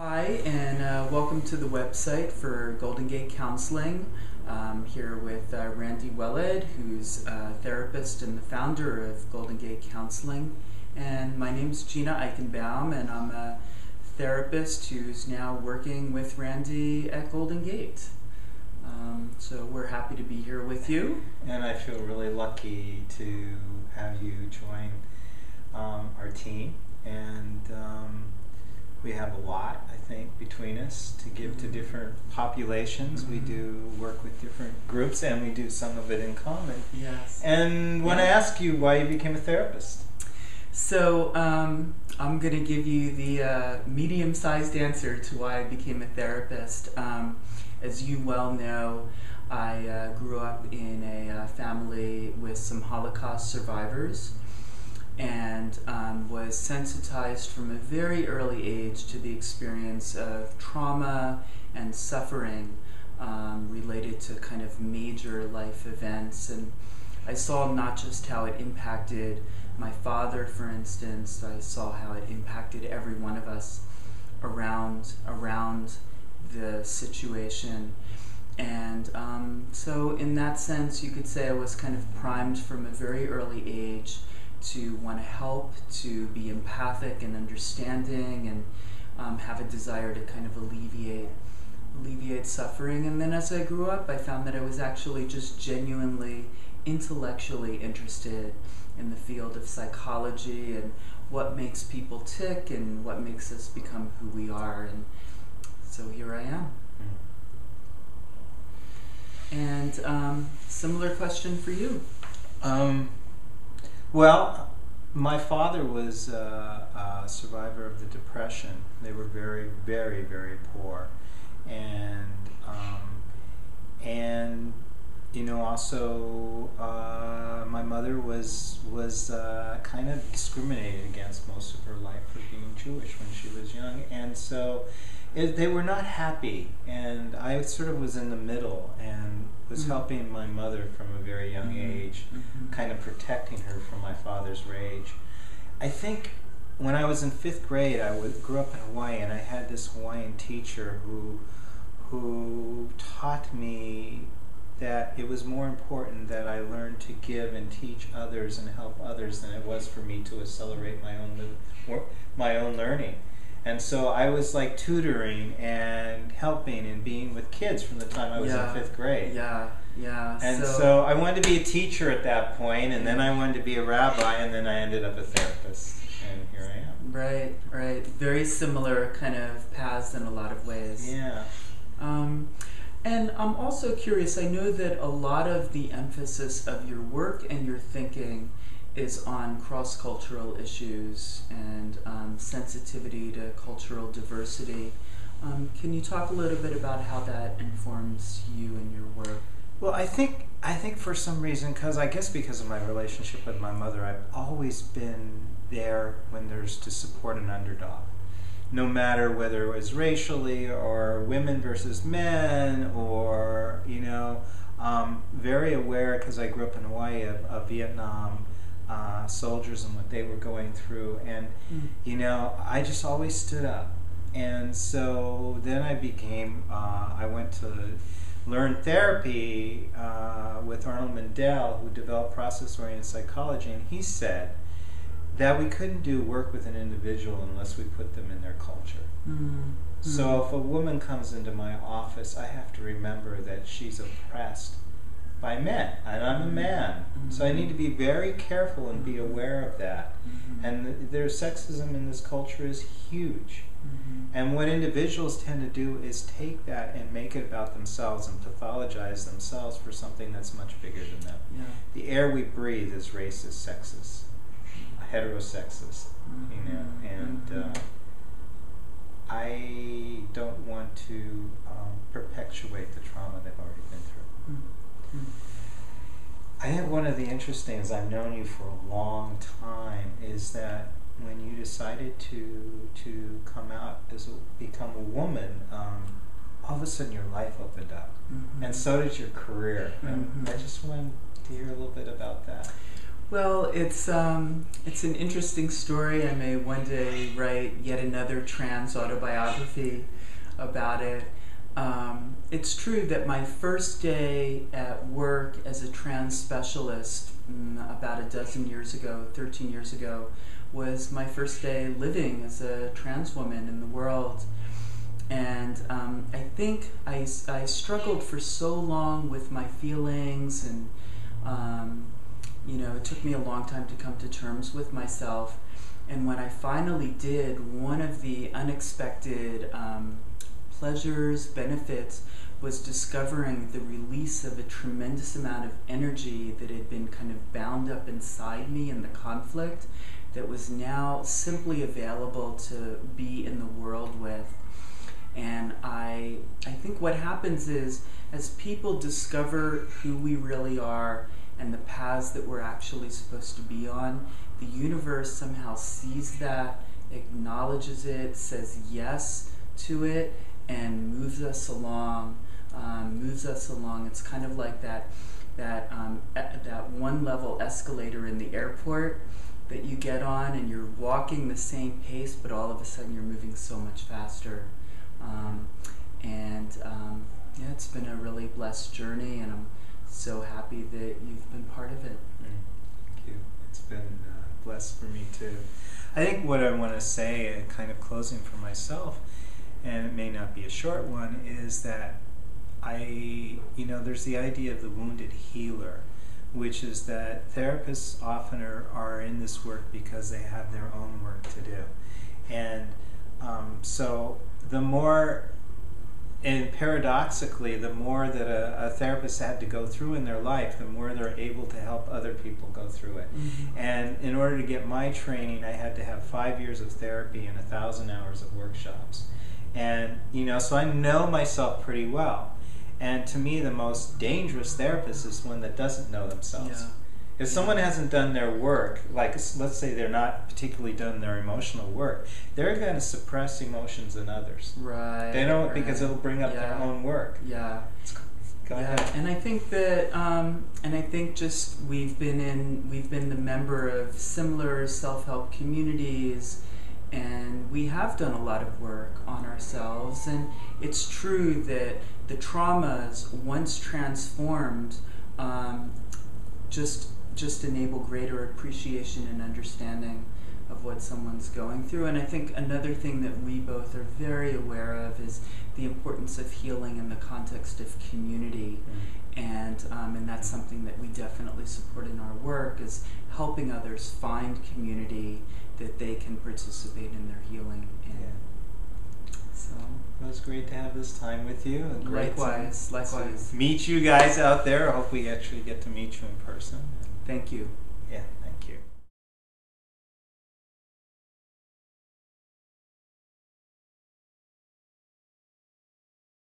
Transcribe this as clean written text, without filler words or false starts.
Hi, and welcome to the website for Golden Gate Counseling. I'm here with Randy Weled, who's a therapist and the founder of Golden Gate Counseling. And my name's Jeanna Eichenbaum, and I'm a therapist who's now working with Randy at Golden Gate. So we're happy to be here with you. And I feel really lucky to have you join our team. And we have a lot, I think, between us to give to different populations. We do work with different groups, and we do some of it in common. Yes. And when I ask you why you became a therapist. So I'm going to give you the medium-sized answer to why I became a therapist. As you well know, I grew up in a family with some Holocaust survivors, and was sensitized from a very early age to the experience of trauma and suffering related to kind of major life events. And I saw not just how it impacted my father, for instance. I saw how it impacted every one of us around the situation. And so in that sense, you could say I was kind of primed from a very early age to want to help, to be empathic and understanding, and have a desire to kind of alleviate suffering. And then as I grew up, I found that I was actually just genuinely intellectually interested in the field of psychology and what makes people tick and what makes us become who we are. And so here I am. And similar question for you. Well, my father was a survivor of the Depression. They were very, very, very poor, and you know, also my mother was kind of discriminated against most of her life for being Jewish when she was young, and so they were not happy. And I sort of was in the middle and was helping my mother from a very young age, kind of protecting her from my father's rage. I think when I was in 5th grade, I grew up in Hawaii, and I had this Hawaiian teacher who taught me that it was more important that I learn to give and teach others and help others than it was for me to accelerate my own learning. And so I was like tutoring and helping and being with kids from the time I was in 5th grade. And so I wanted to be a teacher at that point, and then I wanted to be a rabbi, and then I ended up a therapist, and here I am. Right. Very similar kind of paths in a lot of ways. Yeah. And I'm also curious, I know that a lot of the emphasis of your work and your thinking is on cross-cultural issues and sensitivity to cultural diversity. Can you talk a little bit about how that informs you and your work? Well, I think for some reason, because of my relationship with my mother, I've always been there when there's to support an underdog. No matter whether it was racially or women versus men, or, you know, very aware, because I grew up in Hawaii, of Vietnam soldiers and what they were going through. And, you know, I just always stood up. And so then I went to learn therapy with Arnold Mindell, who developed process-oriented psychology, and he said that we couldn't do work with an individual unless we put them in their culture. So if a woman comes into my office, I have to remember that she's oppressed by men, and I'm a man, so I need to be very careful and be aware of that. And there's sexism in this culture is huge. And what individuals tend to do is take that and make it about themselves and pathologize themselves for something that's much bigger than them. The air we breathe is racist, sexist, heterosexist, you know, and I don't want to perpetuate the trauma they've already been through. I think one of the interesting things, I've known you for a long time, is that when you decided to come out become a woman, all of a sudden your life opened up, and so did your career. And I just wanted to hear a little bit about that. Well, it's an interesting story. I may one day write yet another trans autobiography about it. It's true that my first day at work as a trans specialist about 13 years ago, was my first day living as a trans woman in the world. And I think I struggled for so long with my feelings, and it took me a long time to come to terms with myself. And when I finally did, one of the unexpected pleasures, benefits, was discovering the release of a tremendous amount of energy that had been kind of bound up inside me in the conflict, that was now simply available to be in the world with. And I think what happens is, as people discover who we really are and the paths that we're actually supposed to be on, the universe somehow sees that, acknowledges it, says yes to it, and moves us along. It's kind of like that one level escalator in the airport that you get on, and you're walking the same pace, but all of a sudden you're moving so much faster. It's been a really blessed journey, and I'm so happy that you've been part of it. Thank you. It's been blessed for me too. I think what I want to say, kind of closing for myself, and it may not be a short one, is that there's the idea of the wounded healer, which is that therapists often are in this work because they have their own work to do. And so the more, and paradoxically, the more that a therapist had to go through in their life, the more they're able to help other people go through it. Mm-hmm. And in order to get my training, I had to have 5 years of therapy and 1,000 hours of workshops. And, so I know myself pretty well. And to me, the most dangerous therapist is one that doesn't know themselves. Yeah. If someone hasn't done their work, like let's say they're not particularly done their emotional work, they're going to suppress emotions in others. Right. They don't, because it'll bring up their own work. Yeah. Go ahead. And I think that, we've been the member of similar self-help communities, and we have done a lot of work on ourselves. And it's true that the traumas, once transformed, just enable greater appreciation and understanding of what someone's going through. And I think another thing that we both are very aware of is the importance of healing in the context of community. Mm-hmm. And that's something that we definitely support in our work, is helping others find community that they can participate in their healing in. Yeah. So it was great to have this time with you. And likewise. To meet you guys out there. I hope we actually get to meet you in person. Thank you. Yeah, thank you.